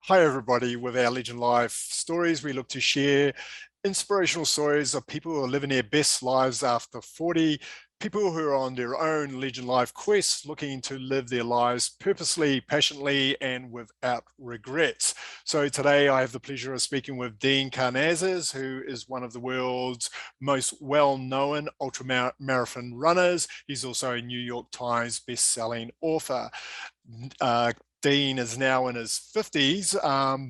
Hi everybody, with our Legend Life stories, we look to share inspirational stories of people who are living their best lives after 40, people who are on their own Legend Life quest, looking to live their lives purposely, passionately, and without regrets. So today I have the pleasure of speaking with Dean Karnazes, who is one of the world's most well-known ultramarathon runners. He's also a New York Times best-selling author. Dean is now in his 50s,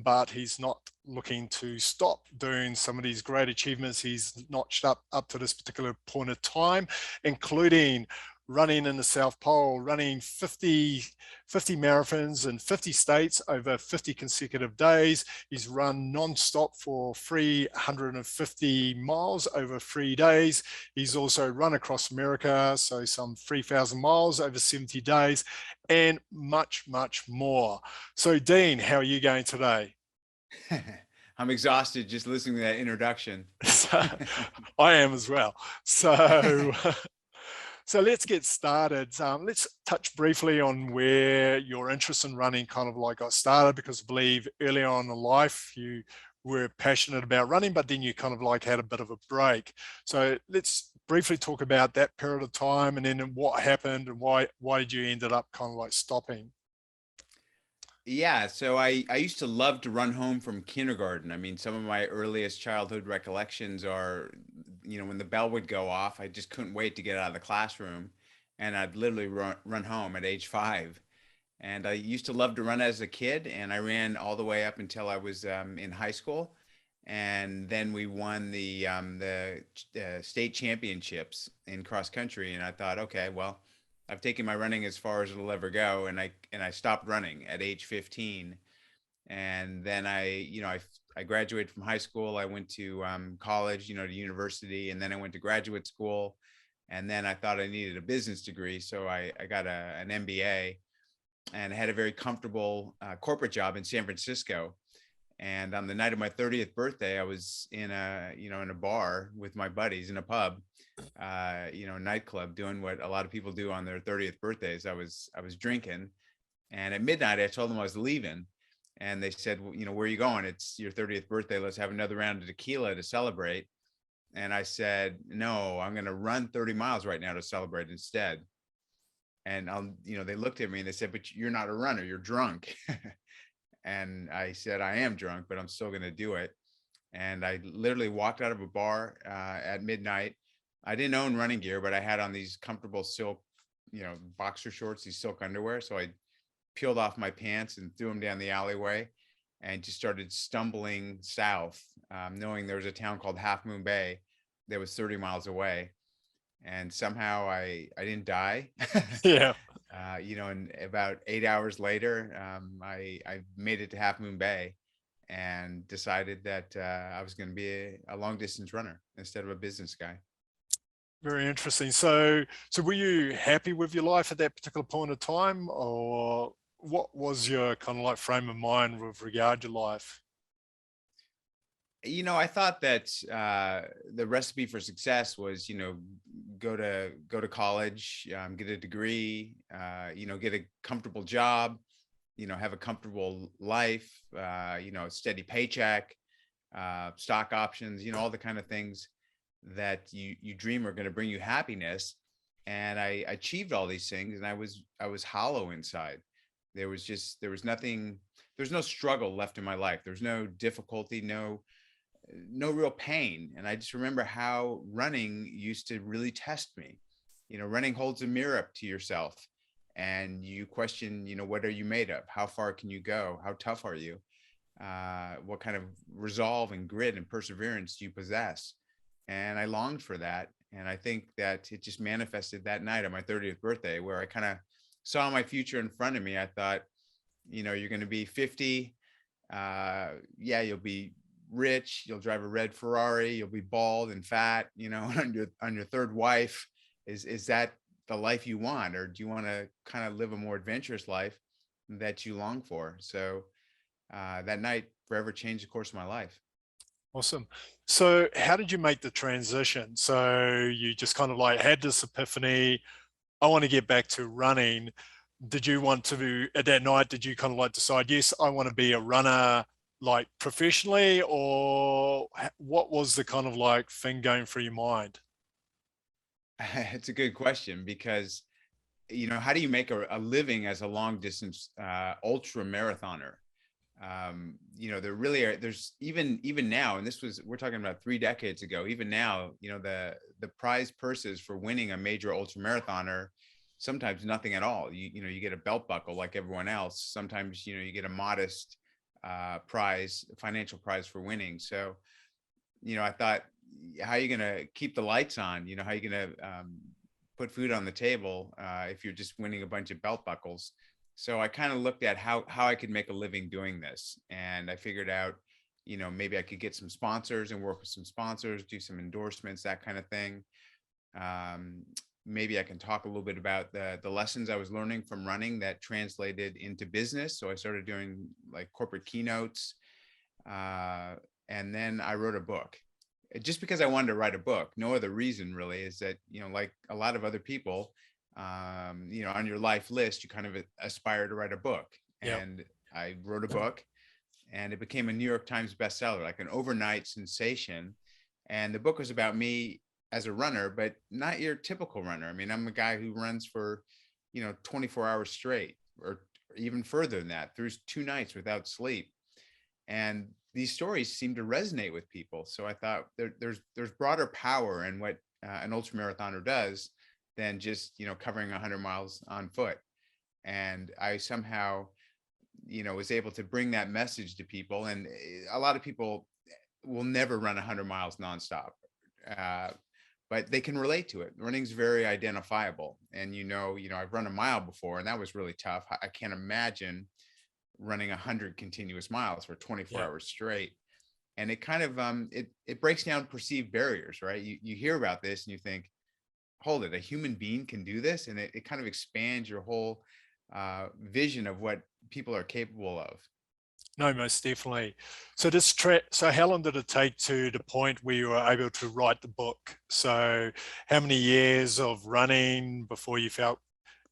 but he's not looking to stop doing some of these great achievements he's notched up to this particular point of time, including running in the South Pole, running 50 marathons in 50 states over 50 consecutive days. He's run non-stop for 350 miles over 3 days. He's also run across America, so some 3,000 miles over 70 days, and much, much more. So Dean, how are you going today? I'm exhausted just listening to that introduction. So, I am as well. So, so let's get started. Let's touch briefly on where your interest in running kind of like got started, because I believe early on in life you were passionate about running, but then you kind of like had a bit of a break. So let's briefly talk about that period of time and then what happened and why did you ended up kind of like stopping? Yeah, so I used to love to run home from kindergarten. I mean, some of my earliest childhood recollections are, when the bell would go off, I just couldn't wait to get out of the classroom, and I'd literally run home at age 5. And I used to love to run as a kid, and I ran all the way up until I was in high school. And then we won the state championships in cross country, and I thought, okay, well, I've taken my running as far as it'll ever go, and I stopped running at age 15. And then I graduated from high school. I went to college, to university, and then I went to graduate school. And then I thought I needed a business degree, so I got an MBA, and I had a very comfortable corporate job in San Francisco. And on the night of my 30th birthday, I was in a bar with my buddies in a pub, a nightclub, doing what a lot of people do on their 30th birthdays. I was drinking, and at midnight I told them I was leaving, and they said, well, where are you going? It's your 30th birthday. Let's have another round of tequila to celebrate. And I said, no, I'm going to run 30 miles right now to celebrate instead. And they looked at me and they said, but you're not a runner, you're drunk. And I said, I am drunk, but I'm still going to do it. And I literally walked out of a bar at midnight. I didn't own running gear, but I had on these comfortable silk, boxer shorts, these silk underwear. So I peeled off my pants and threw them down the alleyway and just started stumbling south, knowing there was a town called Half Moon Bay that was 30 miles away. And somehow I didn't die. Yeah. And about 8 hours later, I made it to Half Moon Bay and decided that I was going to be a long distance runner instead of a business guy. Very interesting. So were you happy with your life at that particular point of time, or what was your kind of like frame of mind with regard to life? I thought that the recipe for success was, go to college, get a degree, get a comfortable job, have a comfortable life, steady paycheck, stock options, all the kind of things that you dream are going to bring you happiness. And I achieved all these things, and I was hollow inside. There was nothing, there's no struggle left in my life. There's no difficulty, no real pain. And I just remember how running used to really test me. Running holds a mirror up to yourself, and you question, what are you made of? How far can you go? How tough are you? What kind of resolve and grit and perseverance do you possess? And I longed for that. And I think that it just manifested that night on my 30th birthday, where I kind of saw my future in front of me. I thought, you're going to be 50. Yeah, you'll be rich, you'll drive a red Ferrari, you'll be bald and fat, on your third wife. Is that the life you want, or do you want to kind of live a more adventurous life that you long for? So that night forever changed the course of my life. Awesome. So how did you make the transition? So you just kind of like had this epiphany, I want to get back to running. did you want to, at that night, did you kind of like decide, yes, I want to be a runner like professionally, or what was the kind of like thing going through your mind? It's a good question because, how do you make a living as a long distance ultra marathoner? There really are, there's even now, and we're talking about 3 decades ago, even now, the prize purses for winning a major ultra marathoner, sometimes nothing at all. You get a belt buckle like everyone else. Sometimes, you get a modest financial prize for winning. So, I thought, how are you going to keep the lights on? How are you going to put food on the table if you're just winning a bunch of belt buckles? So I kind of looked at how I could make a living doing this. And I figured out, maybe I could get some sponsors and work with some sponsors, do some endorsements, that kind of thing. Maybe I can talk a little bit about the lessons I was learning from running that translated into business. So I started doing like corporate keynotes. And then I wrote a book. Just because I wanted to write a book, no other reason really, is that, like a lot of other people, on your life list, you kind of aspire to write a book. Yeah. And I wrote a book, and it became a New York Times bestseller, like an overnight sensation. And the book was about me as a runner, but not your typical runner. I mean, I'm a guy who runs for, 24 hours straight, or even further than that, through 2 nights without sleep. And these stories seem to resonate with people. So I thought there's broader power in what an ultramarathoner does than just, covering 100 miles on foot. And I somehow, was able to bring that message to people. And a lot of people will never run 100 miles nonstop, but they can relate to it. Running's very identifiable. And, I've run a mile before, and that was really tough. I can't imagine running 100 continuous miles for 24 hours straight. And it kind of, it breaks down perceived barriers, right? You hear about this and you think, hold it, a human being can do this? And it kind of expands your whole vision of what people are capable of. No, most definitely. So so how long did it take to the point where you were able to write the book? So how many years of running before you felt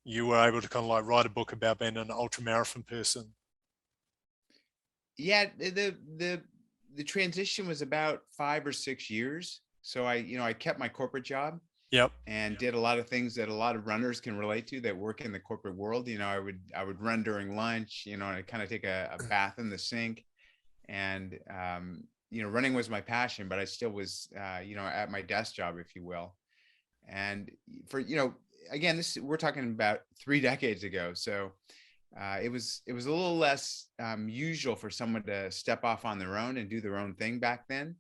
you were able to kind of like write a book about being an ultramarathon person? Yeah, the transition was about 5 or 6 years. So I kept my corporate job. Yep. And did a lot of things that a lot of runners can relate to that work in the corporate world. I would run during lunch, and I'd kind of take a bath in the sink. And, running was my passion, but I still was, at my desk job, if you will. And again, we're talking about 3 decades ago. So it was a little less usual for someone to step off on their own and do their own thing back then.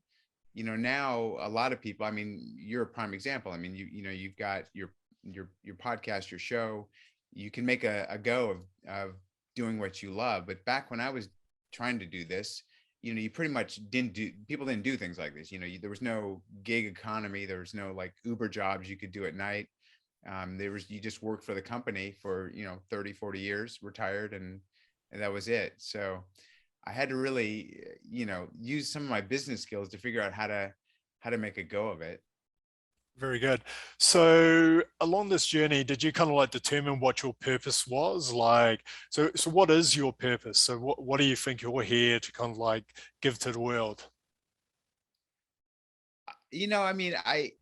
Now a lot of people, I mean, you're a prime example. I mean, you've got your podcast, your show, you can make a go of doing what you love. But back when I was trying to do this, you pretty much people didn't do things like this. There was no gig economy. There was no like Uber jobs you could do at night. You just worked for the company for, 30, 40 years, retired, and that was it. So I had to really, use some of my business skills to figure out how to make a go of it. Very good. So along this journey, did you kind of like determine what your purpose was? Like, so what is your purpose? So what do you think you're here to kind of like give to the world? I mean, I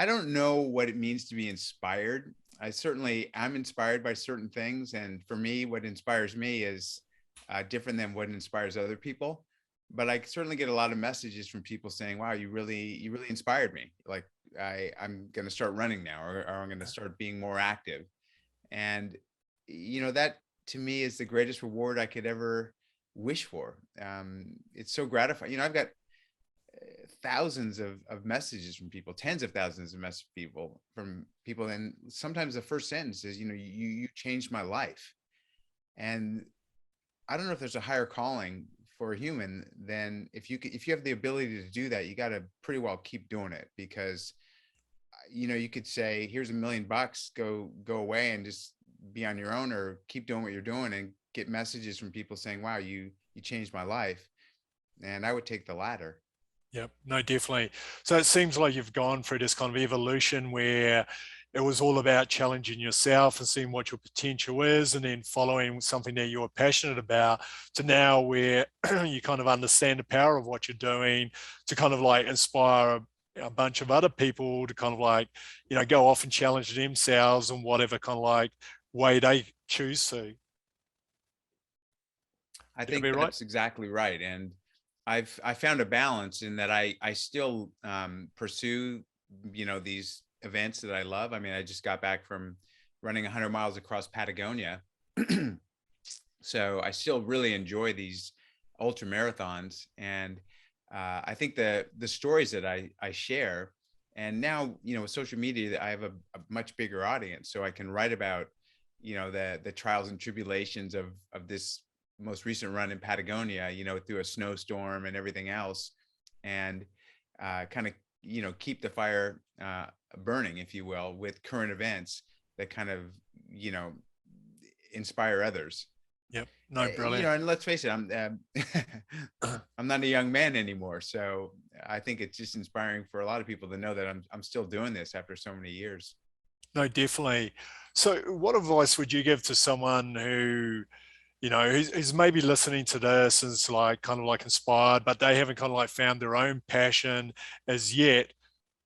don't know what it means to be inspired. I certainly am inspired by certain things. And for me, what inspires me is different than what inspires other people. But I certainly get a lot of messages from people saying, wow, you really inspired me. Like I'm going to start running now, or I'm going to start being more active. And, that to me is the greatest reward I could ever wish for. It's so gratifying. I've got thousands of messages from people, tens of thousands of messages from people. And sometimes the first sentence is, you changed my life. And I don't know if there's a higher calling for a human than if you have the ability to do that, you got to pretty well keep doing it, because, you could say, here's $1 million, go away and just be on your own, or keep doing what you're doing and get messages from people saying, wow, you changed my life. And I would take the latter. Yep, no, definitely. So it seems like you've gone through this kind of evolution where it was all about challenging yourself and seeing what your potential is, and then following something that you're passionate about, to now where you kind of understand the power of what you're doing to kind of like inspire a bunch of other people to kind of like, you know, go off and challenge themselves in whatever kind of like way they choose to. I Did I think be right? that's exactly right. And I found a balance in that I still pursue, you know, these events that I love. I mean, I just got back from running 100 miles across Patagonia. So I still really enjoy these ultra marathons. And I think the stories that I share, and now, you know, with social media, I have a much bigger audience, so I can write about, you know, the trials and tribulations of this most recent run in Patagonia, you know, through a snowstorm and everything else, and kind of, you know, keep the fire burning, if you will, with current events that kind of, you know, inspire others. Yep. No, You brilliant. know, and let's face it, I'm not a young man anymore, so I think it's just inspiring for a lot of people to know that I'm still doing this after so many years. No, definitely. So what advice would you give to someone who, you know, who's maybe listening to this and is like kind of like inspired, but they haven't kind of like found their own passion as yet?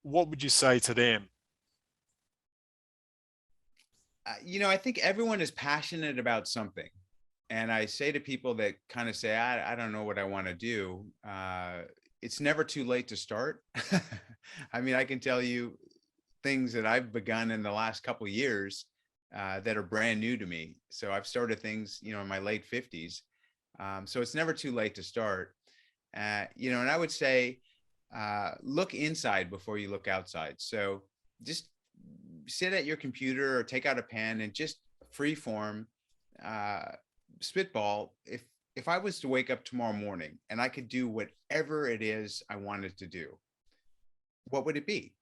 What would you say to them? You know, I think everyone is passionate about something. And I say to people that kind of say, I don't know what I want to do. It's never too late to start. I mean, I can tell you things that I've begun in the last couple of years that are brand new to me. So I've started things, you know, in my late 50s. So it's never too late to start. You know, and I would say, look inside before you look outside. So just sit at your computer or take out a pen and just free form uh, spitball. If I was to wake up tomorrow morning and I could do whatever it is I wanted to do, what would it be?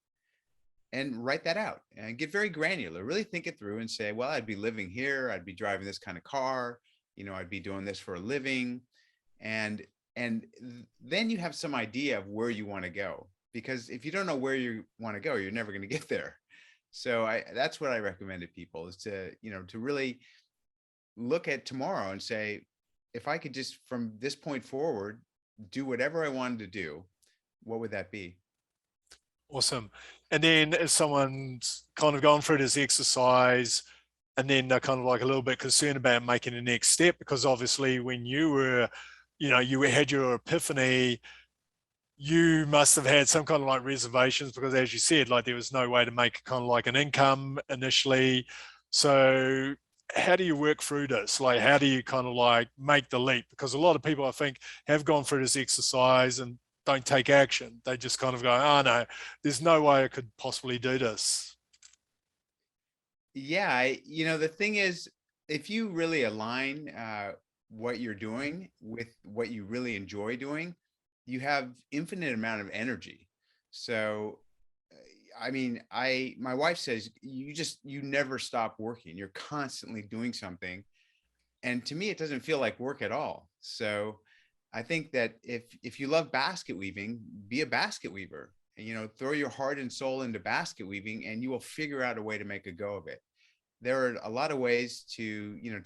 And write that out and get very granular. Really think it through and say, well, I'd be living here. I'd be driving this kind of car. You know, I'd be doing this for a living. And then you have some idea of where you want to go. Because if you don't know where you want to go, you're never going to get there. So that's what I recommend to people, is to, you know, to really look at tomorrow and say, if I could just from this point forward do whatever I wanted to do, what would that be? Awesome. And then if someone's kind of gone through this exercise and then they're kind of like a little bit concerned about making the next step, because obviously when you were, you know, you had your epiphany, you must have had some kind of like reservations because, as you said, like there was no way to make kind of like an income initially. So how do you work through this? Like, how do you kind of like make the leap? Because a lot of people, I think, have gone through this exercise and don't take action. They just kind of go, oh no, there's no way I could possibly do this. Yeah, you know, the thing is, if you really align what you're doing with what you really enjoy doing, you have infinite amount of energy. So, I mean, my wife says you never stop working. You're constantly doing something, and to me, it doesn't feel like work at all. So, I think that if you love basket weaving, be a basket weaver. And, you know, throw your heart and soul into basket weaving, and you will figure out a way to make a go of it. There are a lot of ways to, you know,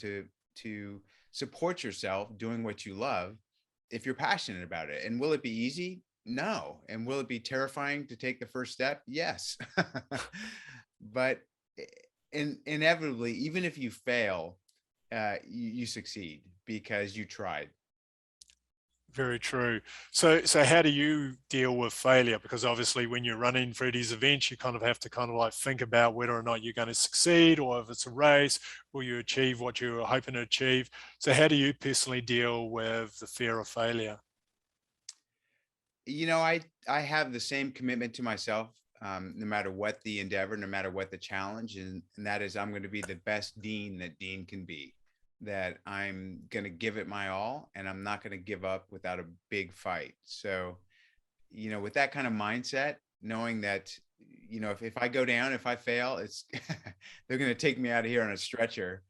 to support yourself doing what you love if you're passionate about it. And will it be easy? No. And will it be terrifying to take the first step? Yes. But inevitably, even if you fail, you succeed because you tried. Very true. So how do you deal with failure? Because obviously when you're running through these events, you kind of have to kind of like think about whether or not you're going to succeed, or if it's a race, will you achieve what you're hoping to achieve? So how do you personally deal with the fear of failure? You know, I have the same commitment to myself, no matter what the endeavor, no matter what the challenge, and that is I'm going to be the best Dean that Dean can be. That I'm going to give it my all, and I'm not going to give up without a big fight. So, you know, with that kind of mindset, knowing that, you know, if I go down, if I fail, it's they're going to take me out of here on a stretcher.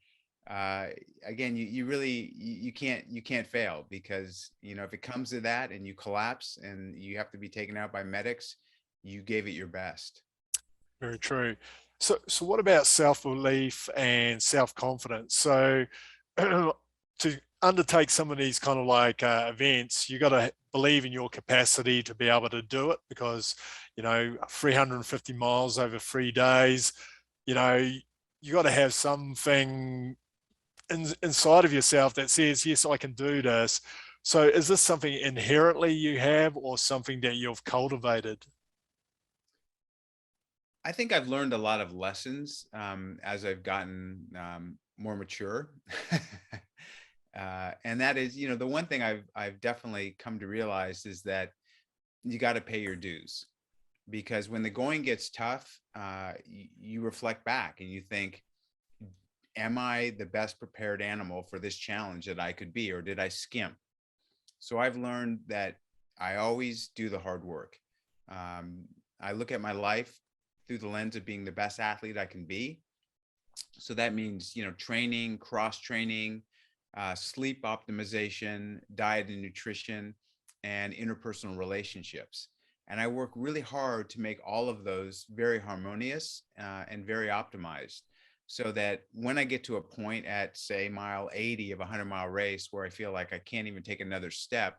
uh Again, you really you can't fail, because, you know, if it comes to that and you collapse and you have to be taken out by medics, you gave it your best. Very true. So what about self-belief and self-confidence? So to undertake some of these kind of like events, you got to believe in your capacity to be able to do it, because, 350 miles over 3 days, you know, you got to have something inside of yourself that says, yes, I can do this. So is this something inherently you have, or something that you've cultivated? I think I've learned a lot of lessons as I've gotten more mature. And that is, the one thing I've definitely come to realize is that you got to pay your dues, because when the going gets tough, you reflect back and you think, am I the best prepared animal for this challenge that I could be, or did I skimp? So I've learned that I always do the hard work. Um, I look at my life through the lens of being the best athlete I can be. So that means, training, cross training, sleep optimization, diet and nutrition, and interpersonal relationships. And I work really hard to make all of those very harmonious and very optimized, so that when I get to a point at, say, mile 80 of a 100-mile race where I feel like I can't even take another step,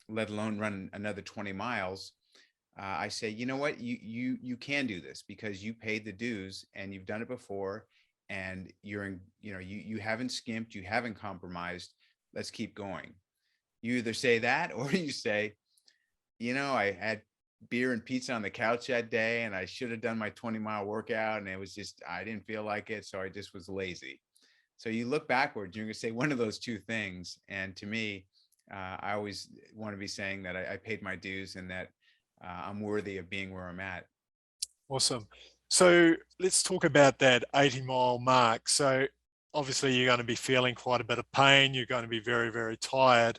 let alone run another 20 miles, I say, you know what, you can do this because you paid the dues and you've done it before, and you're in, you haven't skimped, you haven't compromised. Let's keep going. You either say that, or you say, I had beer and pizza on the couch that day and I should have done my 20-mile workout, and it was just, I didn't feel like it, so I just was lazy. So you look backwards, you're going to say one of those two things. And to me, I always want to be saying that I paid my dues, and that I'm worthy of being where I'm at. Awesome. So let's talk about that 80-mile mark. So obviously you're going to be feeling quite a bit of pain. You're going to be very, very tired.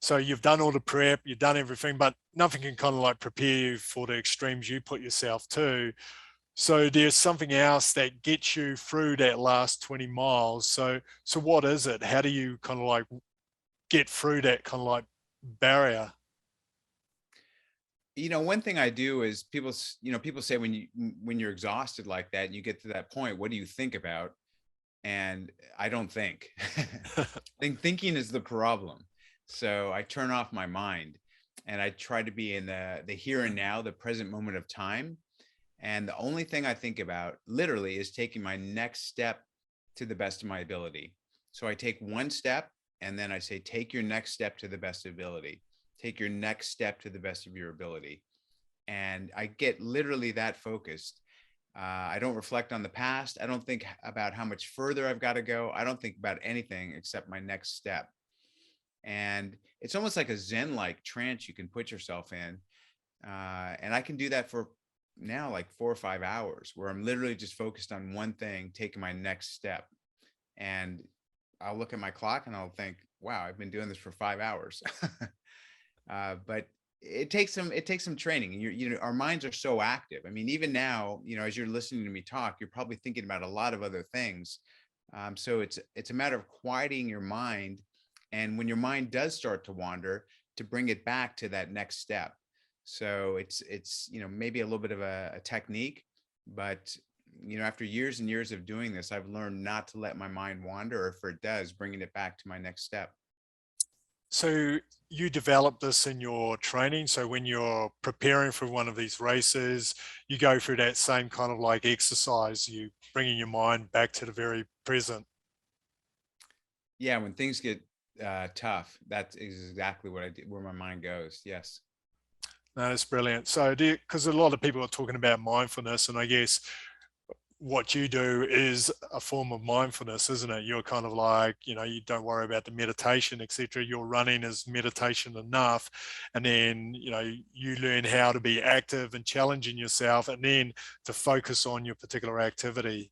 So you've done all the prep, you've done everything, but nothing can kind of like prepare you for the extremes you put yourself to. So there's something else that gets you through that last 20 miles. So what is it? How do you kind of like get through that kind of like barrier? One thing I do is people say when you're exhausted like that, and you get to that point, what do you think about? And I don't think. I think thinking is the problem. So I turn off my mind and I try to be in the here and now, the present moment of time. And the only thing I think about literally is taking my next step to the best of my ability. So I take one step and then I say, take your next step to the best ability. Take your next step to the best of your ability. And I get literally that focused. I don't reflect on the past. I don't think about how much further I've got to go. I don't think about anything except my next step. And it's almost like a Zen-like trance you can put yourself in. And I can do that for now like 4 or 5 hours, where I'm literally just focused on one thing, taking my next step. And I'll look at my clock and I'll think, wow, I've been doing this for 5 hours. But it takes some training. And our minds are so active. I mean, even now, as you're listening to me talk, you're probably thinking about a lot of other things. So it's a matter of quieting your mind, and when your mind does start to wander, to bring it back to that next step. So it's maybe a little bit of a technique, but after years and years of doing this, I've learned not to let my mind wander, or if it does, bringing it back to my next step. So you develop this in your training. So when you're preparing for one of these races, you go through that same kind of like exercise, you bringing your mind back to the very present. Yeah, when things get tough, that's exactly what I do, where my mind goes. Yes. No, that's brilliant. So because a lot of people are talking about mindfulness, and I guess what you do is a form of mindfulness, isn't it? You're kind of like, you don't worry about the meditation, etc. Your running is meditation enough. And then, you learn how to be active and challenging yourself, and then to focus on your particular activity.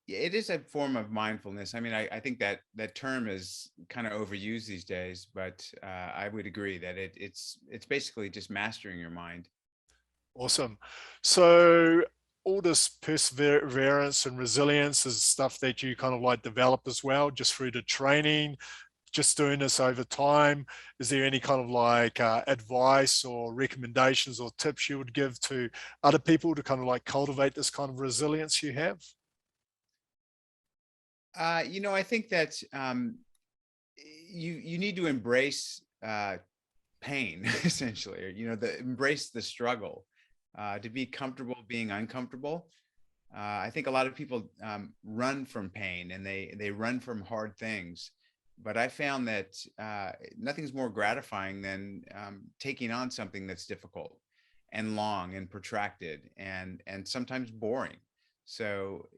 Yeah, it is a form of mindfulness. I mean, I think that term is kind of overused these days, but I would agree that it's basically just mastering your mind. Awesome. So all this perseverance and resilience is stuff that you kind of like develop as well, just through the training. just doing this over time, is there any kind of like advice or recommendations or tips you would give to other people to kind of like cultivate this kind of resilience you have? I think that you need to embrace pain, essentially, or, embrace the struggle, to be comfortable being uncomfortable. I think a lot of people run from pain, and they run from hard things. But I found that nothing's more gratifying than taking on something that's difficult and long and protracted and sometimes boring. So,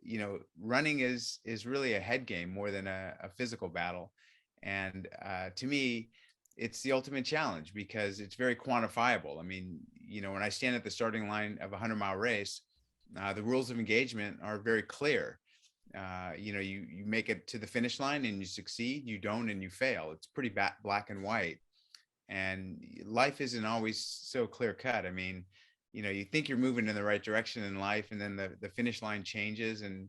running is really a head game more than a physical battle. And to me, it's the ultimate challenge because it's very quantifiable. I mean, when I stand at the starting line of a 100-mile race, the rules of engagement are very clear. You make it to the finish line and you succeed, you don't and you fail. It's pretty black and white. And life isn't always so clear cut. I mean, you think you're moving in the right direction in life, and then the finish line changes. And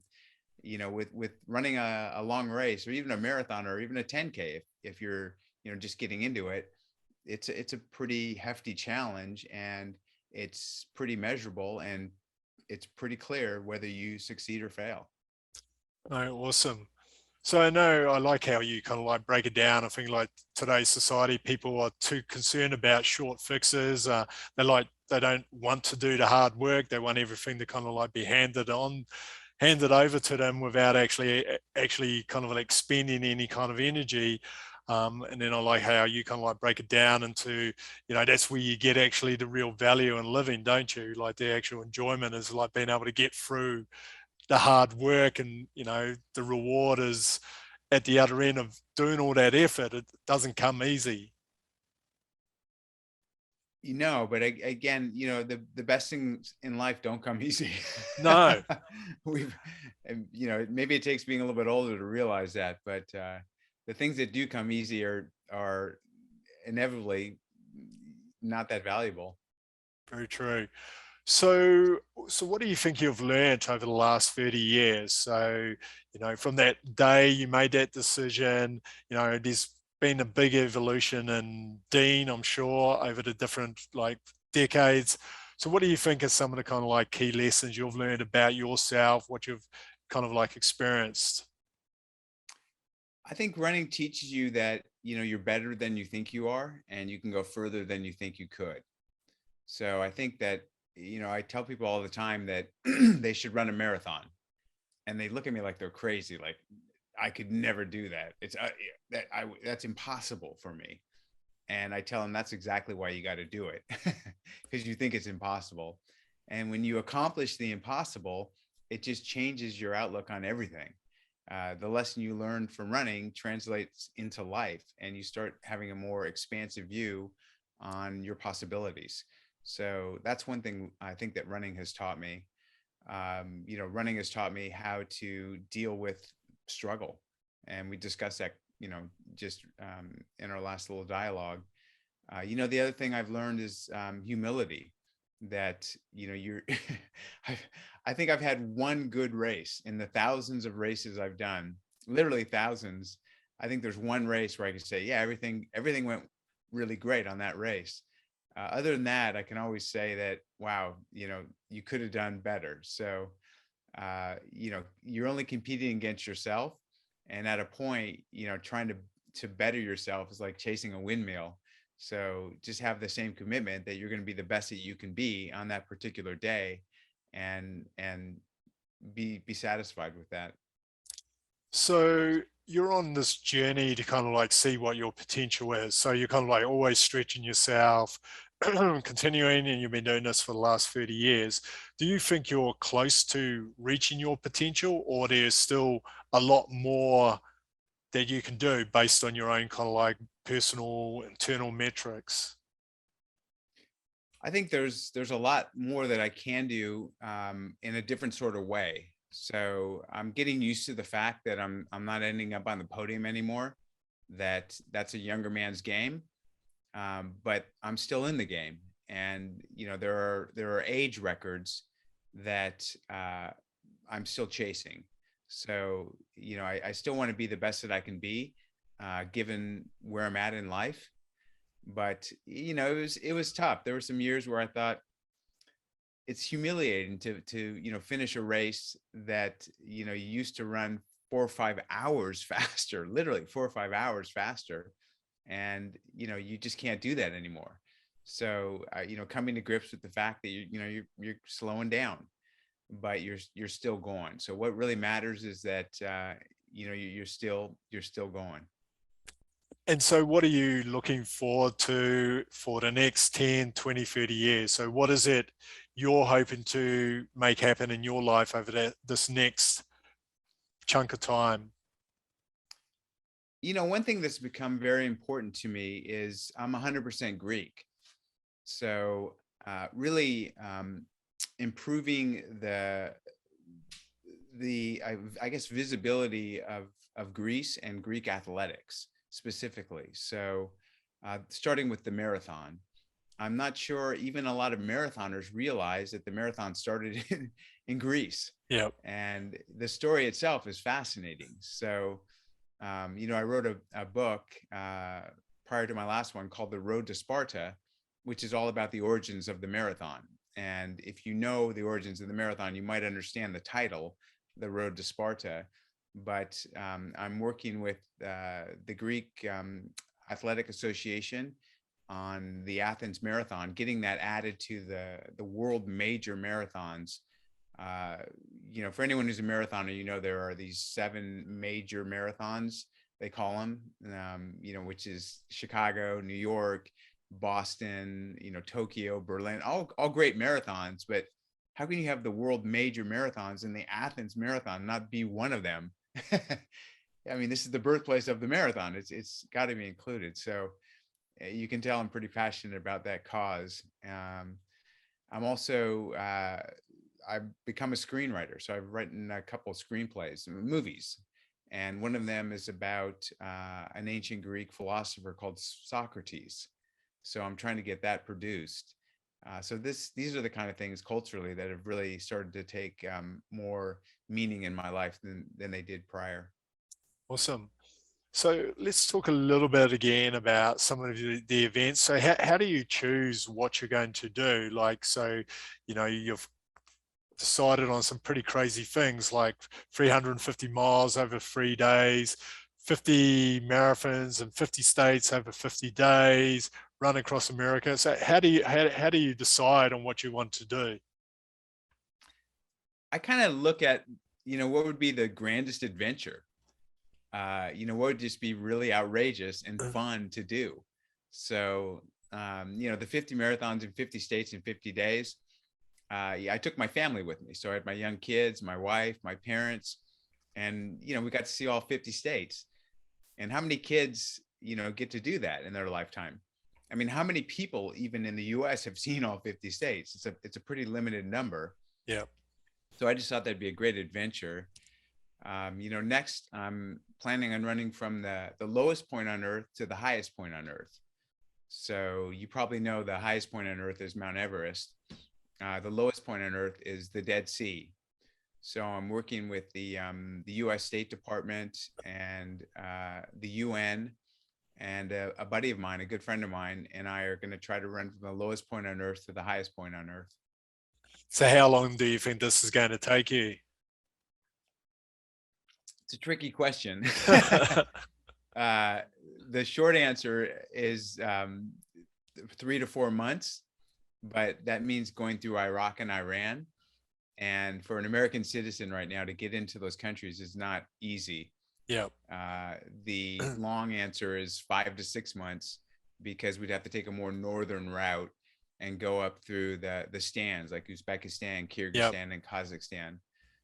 with running a long race, or even a marathon, or even a 10K, if you're just getting into it, it's a pretty hefty challenge, and it's pretty measurable, and it's pretty clear whether you succeed or fail. Oh, awesome. So I know I like how you kind of like break it down. I think like today's society, people are too concerned about short fixes. They don't want to do the hard work. They want everything to kind of like be handed over to them without actually kind of like expending any kind of energy. And then I like how you kind of like break it down into, that's where you get actually the real value in living, don't you? Like the actual enjoyment is like being able to get through the hard work, and the reward is at the other end of doing all that effort. It doesn't come easy. But again, the best things in life don't come easy. No. We've, maybe it takes being a little bit older to realize that, but the things that do come easy are inevitably not that valuable. Very true. So what do you think you've learned over the last 30 years? So, from that day you made that decision, there's been a big evolution in Dean, I'm sure, over the different like decades. So what do you think are some of the kind of like key lessons you've learned about yourself, what you've kind of like experienced? I think running teaches you that, you're better than you think you are, and you can go further than you think you could. So I think that, I tell people all the time that they should run a marathon, and they look at me like they're crazy. Like, I could never do that. That's impossible for me. And I tell them that's exactly why you got to do it, because you think it's impossible. And when you accomplish the impossible, it just changes your outlook on everything. The lesson you learn from running translates into life, and you start having a more expansive view on your possibilities. So that's one thing I think that running has taught me. Running has taught me how to deal with struggle. And we discussed that, just in our last little dialogue. The other thing I've learned is humility, that, you're, I think I've had one good race in the thousands of races I've done, literally thousands. I think there's one race where I could say, yeah, everything went really great on that race. Other than that, I can always say that, wow, you could have done better. So, you're only competing against yourself. And at a point, trying to better yourself is like chasing a windmill. So just have the same commitment that you're going to be the best that you can be on that particular day, and be satisfied with that. So you're on this journey to kind of like see what your potential is. So you're kind of like always stretching yourself, continuing, and you've been doing this for the last 30 years. Do you think you're close to reaching your potential, or there's still a lot more that you can do based on your own kind of like personal internal metrics? I think there's a lot more that I can do in a different sort of way. So I'm getting used to the fact that I'm not ending up on the podium anymore. That's a younger man's game, but I'm still in the game. And there are age records that I'm still chasing. So I still want to be the best that I can be. given where I'm at in life. But it was tough. There were some years where I thought it's humiliating to finish a race that you used to run 4 or 5 hours faster, literally 4 or 5 hours faster, and you just can't do that anymore. So coming to grips with the fact that you're slowing down, but you're still going. So what really matters is that you're still going. And so what are you looking forward to for the next 10, 20, 30 years? So what is it you're hoping to make happen in your life over this next chunk of time? One thing that's become very important to me is I'm 100% Greek. So really improving I guess visibility of Greece and Greek athletics specifically. So starting with the marathon, I'm not sure even a lot of marathoners realize that the marathon started in Greece. Yep. And the story itself is fascinating. So, I wrote a book prior to my last one called The Road to Sparta, which is all about the origins of the marathon. And if you know the origins of the marathon, you might understand the title, The Road to Sparta. But I'm working with the Greek Athletic Association on the Athens Marathon, getting that added to the world major marathons. For anyone who's a marathoner, there are these 7 major marathons, they call them, which is Chicago, New York, Boston, Tokyo, Berlin, all great marathons. But how can you have the world major marathons and the Athens Marathon not be one of them? I mean, this is the birthplace of the marathon. It's got to be included. So you can tell I'm pretty passionate about that cause. I'm also I've become a screenwriter, so I've written a couple of screenplays, movies, and one of them is about an ancient Greek philosopher called Socrates. So I'm trying to get that produced. So these are the kind of things culturally that have really started to take more meaning in my life than they did prior. Awesome. So let's talk a little bit again about some of the events. So how do you choose what you're going to do? Like, so, you've decided on some pretty crazy things like 350 miles over 3 days, 50 marathons in 50 states over 50 days, run across America. So how do you decide on what you want to do? I kind of look at, what would be the grandest adventure? What would just be really outrageous and fun to do? So, the 50 marathons in 50 states in 50 days, I took my family with me. So I had my young kids, my wife, my parents, and, we got to see all 50 states. And how many kids, get to do that in their lifetime? I mean, how many people even in the US have seen all 50 states? It's a pretty limited number. Yeah. So I just thought that'd be a great adventure. Next, I'm planning on running from the lowest point on Earth to the highest point on Earth. So you probably know the highest point on Earth is Mount Everest. The lowest point on Earth is the Dead Sea. So I'm working with the U.S. State Department and the UN, and a buddy of mine, a good friend of mine, and I are going to try to run from the lowest point on Earth to the highest point on Earth. So how long do you think this is going to take you? It's a tricky question. The short answer is 3 to 4 months, but that means going through Iraq and Iran. And for an American citizen right now to get into those countries is not easy. Yeah. The long answer is 5 to 6 months, because we'd have to take a more northern route and go up through the stands like Uzbekistan, Kyrgyzstan, and Kazakhstan.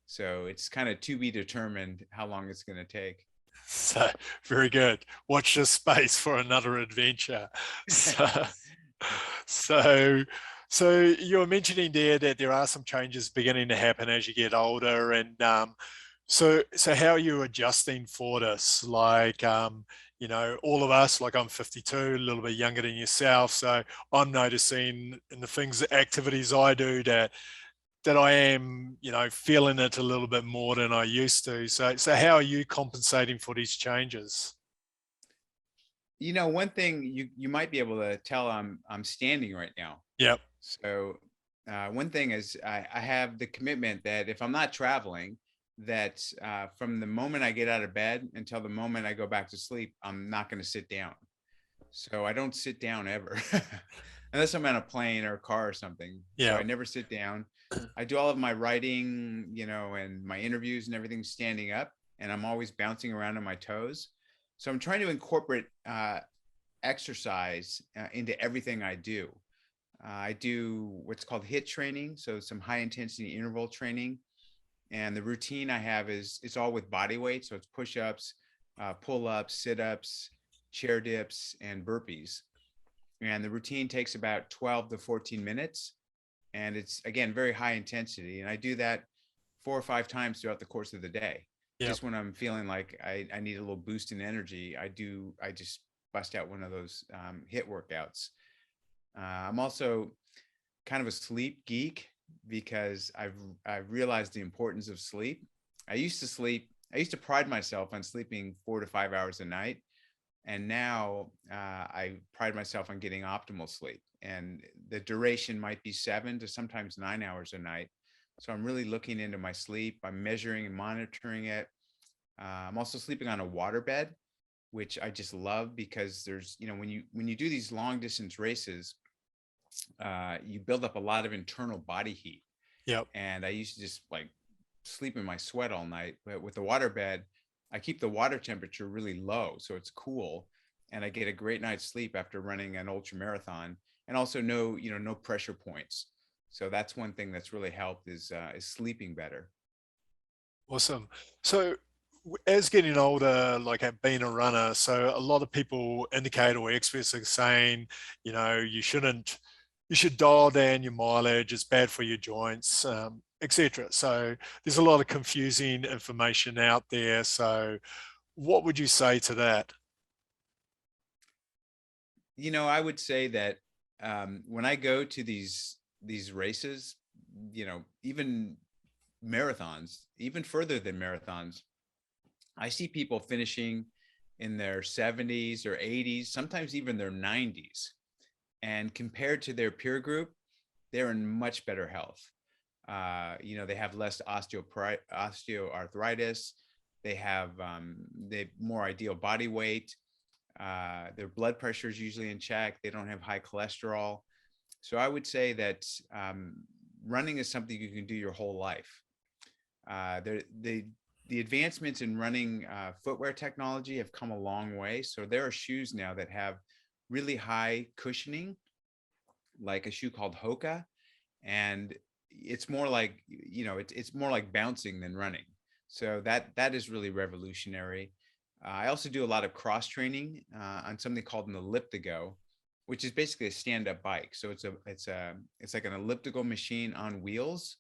So it's kind of to be determined how long it's going to take. So very good. Watch this space for another adventure. So you were mentioning there that there are some changes beginning to happen as you get older, and so how are you adjusting for this? Like, all of us, like I'm 52, a little bit younger than yourself, so I'm noticing in the activities I do that I am, feeling it a little bit more than I used to. So how are you compensating for these changes? One thing you might be able to tell I'm standing right now. Yep. So one thing is I have the commitment that if I'm not traveling, that from the moment I get out of bed until the moment I go back to sleep, I'm not going to sit down. So I don't sit down ever, unless I'm on a plane or a car or something. So Yeah. I never sit down. I do all of my writing, and my interviews and everything standing up, and I'm always bouncing around on my toes. So I'm trying to incorporate exercise into everything I do. I do what's called HIIT training, so some high intensity interval training. And the routine I have is it's all with body weight. So it's push-ups, pull-ups, sit-ups, chair dips, and burpees. And the routine takes about 12 to 14 minutes. And it's, again, very high intensity. And I do that 4 or 5 times throughout the course of the day. Yep. Just when I'm feeling like I need a little boost in energy, I just bust out one of those HIIT workouts. I'm also kind of a sleep geek because I've realized the importance of sleep. I used to pride myself on sleeping 4 to 5 hours a night. And now I pride myself on getting optimal sleep. And the duration might be 7 to sometimes 9 hours a night. So I'm really looking into my sleep. I'm measuring and monitoring it. I'm also sleeping on a water bed, which I just love because there's, when you do these long distance races, you build up a lot of internal body heat. Yep. And I used to just like sleep in my sweat all night. But with the water bed, I keep the water temperature really low, so it's cool, and I get a great night's sleep after running an ultra marathon, and also no pressure points. So that's one thing that's really helped is sleeping better. Awesome. So as getting older, like I've been a runner, so a lot of people indicate or experts are saying, you should dial down your mileage, it's bad for your joints, etc. So there's a lot of confusing information out there. So what would you say to that? I would say that when I go to these races, even marathons, even further than marathons, I see people finishing in their 70s or 80s, sometimes even their 90s. And compared to their peer group, they're in much better health. They have less osteoarthritis. They have more ideal body weight. Their blood pressure is usually in check. They don't have high cholesterol. So I would say that running is something you can do your whole life. The advancements in running footwear technology have come a long way. So there are shoes now that have really high cushioning, like a shoe called Hoka, and it's more like it's more like bouncing than running. So that is really revolutionary. I also do a lot of cross training on something called an elliptigo, which is basically a stand-up bike. So it's like an elliptical machine on wheels.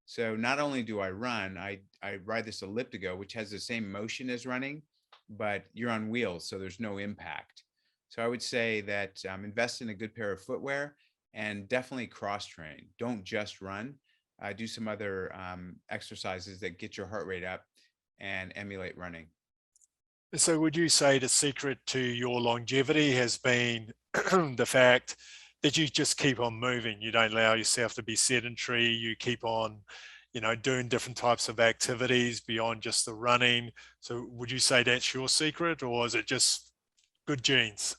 So not only do I run, I ride this elliptigo, which has the same motion as running, but you're on wheels, so there's no impact. So I would say that invest in a good pair of footwear and definitely cross train. Don't just run. Do some other exercises that get your heart rate up and emulate running. So would you say the secret to your longevity has been the fact that you just keep on moving? You don't allow yourself to be sedentary. You keep on, doing different types of activities beyond just the running. So would you say that's your secret, or is it just good genes?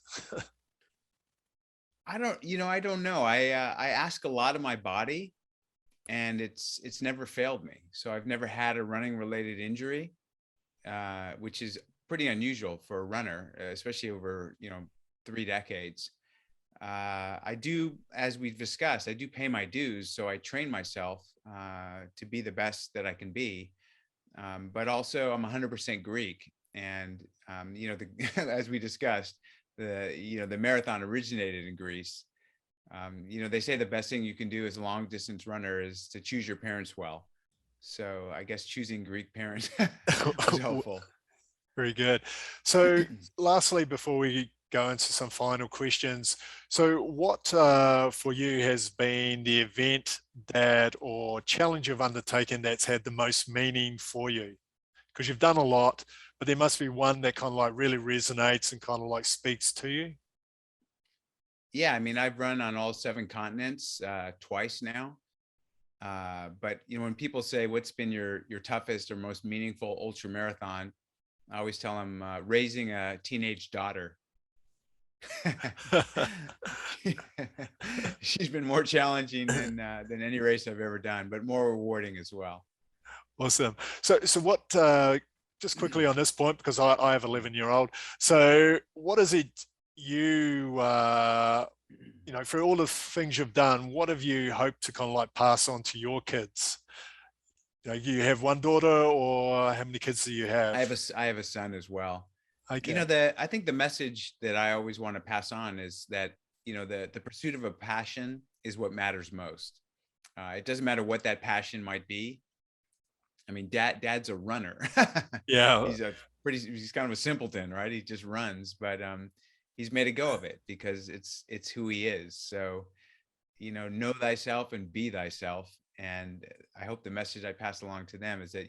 I don't know. I ask a lot of my body, and it's never failed me. So I've never had a running related injury, which is pretty unusual for a runner, especially over 3 decades. I do, as we've discussed, I do pay my dues, so I train myself to be the best that I can be. But also, I'm 100% Greek, and as we discussed, the marathon originated in Greece. They say the best thing you can do as a long distance runner is to choose your parents well. So I guess choosing Greek parents was helpful. Very good. So lastly, before we go into some final questions, so what for you has been the event that or challenge you've undertaken that's had the most meaning for you? Because you've done a lot, but there must be one that kind of like really resonates and kind of like speaks to you. Yeah, I mean, I've run on all 7 continents twice now. But when people say what's been your toughest or most meaningful ultra marathon, I always tell them raising a teenage daughter. She's been more challenging than any race I've ever done, but more rewarding as well. Awesome. So what? Just quickly on this point, because I have 11-year-old. So what is it you for all the things you've done, what have you hoped to kind of like pass on to your kids? You have one daughter, or how many kids do you have? I have a son as well. Okay. I think the message that I always want to pass on is that, the pursuit of a passion is what matters most. It doesn't matter what that passion might be. I mean, dad's a runner. Yeah. He's kind of a simpleton, right? He just runs, but he's made a go of it because it's who he is. So, know thyself and be thyself. And I hope the message I pass along to them is that,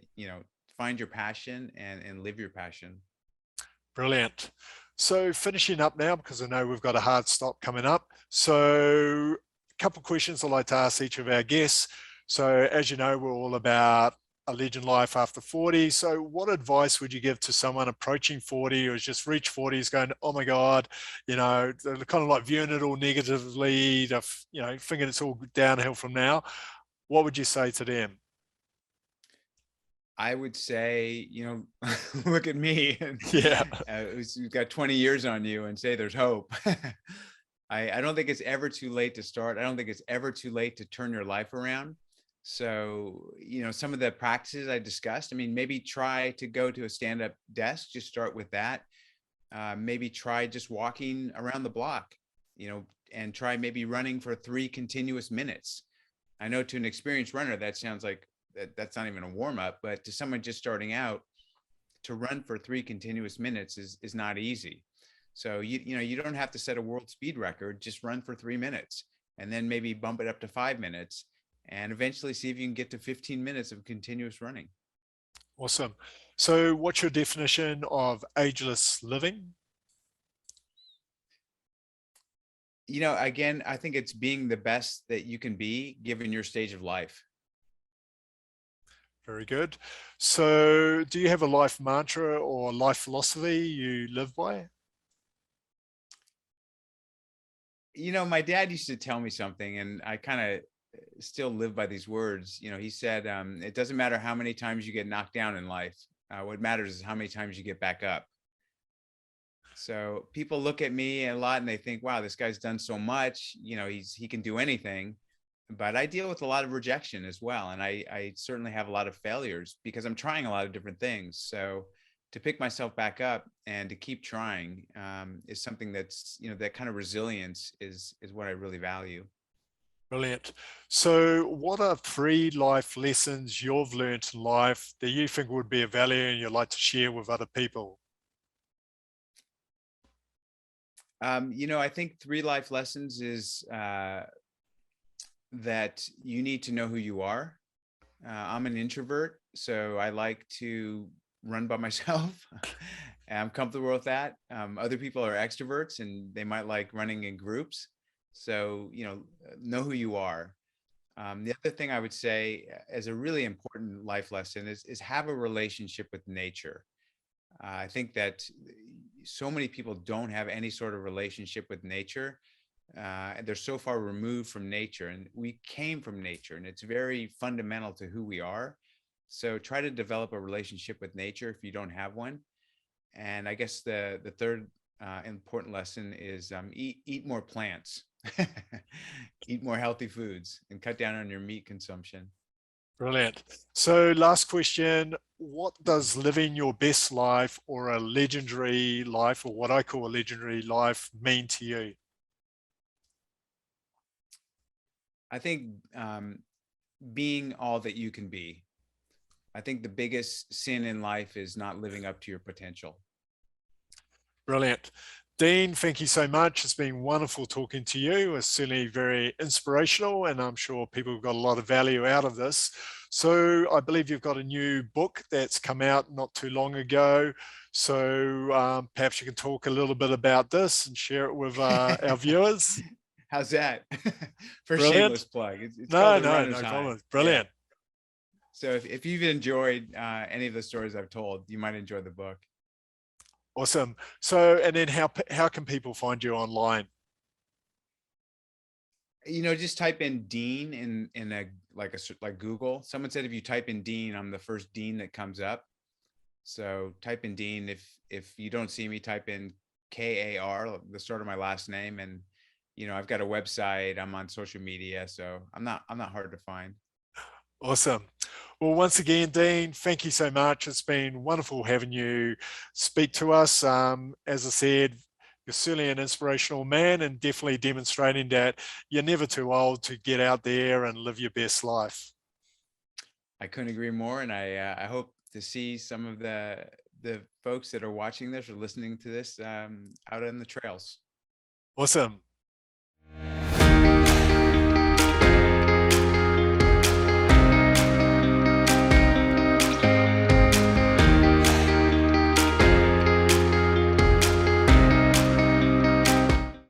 find your passion and live your passion. Brilliant. So finishing up now, because I know we've got a hard stop coming up. So a couple of questions I'd like to ask each of our guests. So as you know, we're all about a legend life after 40. So what advice would you give to someone approaching 40 or has just reached 40 is going, oh my God, they're kind of like viewing it all negatively, thinking it's all downhill from now. What would you say to them? I would say, look at me, and Yeah. you've got 20 years on you, and say there's hope. I don't think it's ever too late to start. I don't think it's ever too late to turn your life around. So, some of the practices I discussed, I mean, maybe try to go to a stand-up desk, just start with that. Maybe try just walking around the block, and try maybe running for 3 continuous minutes. I know to an experienced runner, that sounds like that's not even a warm-up, but to someone just starting out, to run for 3 continuous minutes is not easy. So you don't have to set a world speed record, just run for 3 minutes and then maybe bump it up to 5 minutes and eventually see if you can get to 15 minutes of continuous running. Awesome. So what's your definition of ageless living? Again, I think it's being the best that you can be given your stage of life. Very good. So do you have a life mantra or life philosophy you live by? My dad used to tell me something, and I kind of still live by these words. He said, it doesn't matter how many times you get knocked down in life. What matters is how many times you get back up. So people look at me a lot and they think, wow, this guy's done so much, he can do anything. But I deal with a lot of rejection as well. And I certainly have a lot of failures because I'm trying a lot of different things. So to pick myself back up and to keep trying is something that's, that kind of resilience is what I really value. Brilliant. So what are 3 life lessons you've learned in life that you think would be of value and you'd like to share with other people? I think 3 life lessons is that you need to know who you are. I'm an introvert, so I like to run by myself. And I'm comfortable with that. Other people are extroverts and they might like running in groups. So, know who you are. The other thing I would say as a really important life lesson is have a relationship with nature. I think that so many people don't have any sort of relationship with nature. They're so far removed from nature, and we came from nature, and it's very fundamental to who we are. So try to develop a relationship with nature if you don't have one. And I guess the third important lesson is eat more plants, eat more healthy foods, and cut down on your meat consumption. Brilliant. So last question, what does living your best life or a legendary life, or what I call a legendary life, mean to you? I think being all that you can be. I think the biggest sin in life is not living up to your potential. Brilliant. Dean, thank you so much. It's been wonderful talking to you. It's certainly very inspirational, and I'm sure people have got a lot of value out of this. So I believe you've got a new book that's come out not too long ago. So perhaps you can talk a little bit about this and share it with our viewers. How's that? For a shameless Brilliant. plug. It's called No, The no, Runner's no High. problem. Yeah. Brilliant. So if you've enjoyed any of the stories I've told, you might enjoy the book. Awesome. So, and then how can people find you online? Just type in Dean in a like Google. Someone said if you type in Dean, I'm the first Dean that comes up. So type in Dean. If you don't see me, type in KAR, the start of my last name, and I've got a website. I'm on social media, so I'm not hard to find. Awesome. Well, once again, Dean, thank you so much. It's been wonderful having you speak to us. As I said, you're certainly an inspirational man, and definitely demonstrating that you're never too old to get out there and live your best life. I couldn't agree more, and I hope to see some of the folks that are watching this or listening to this out on the trails. Awesome.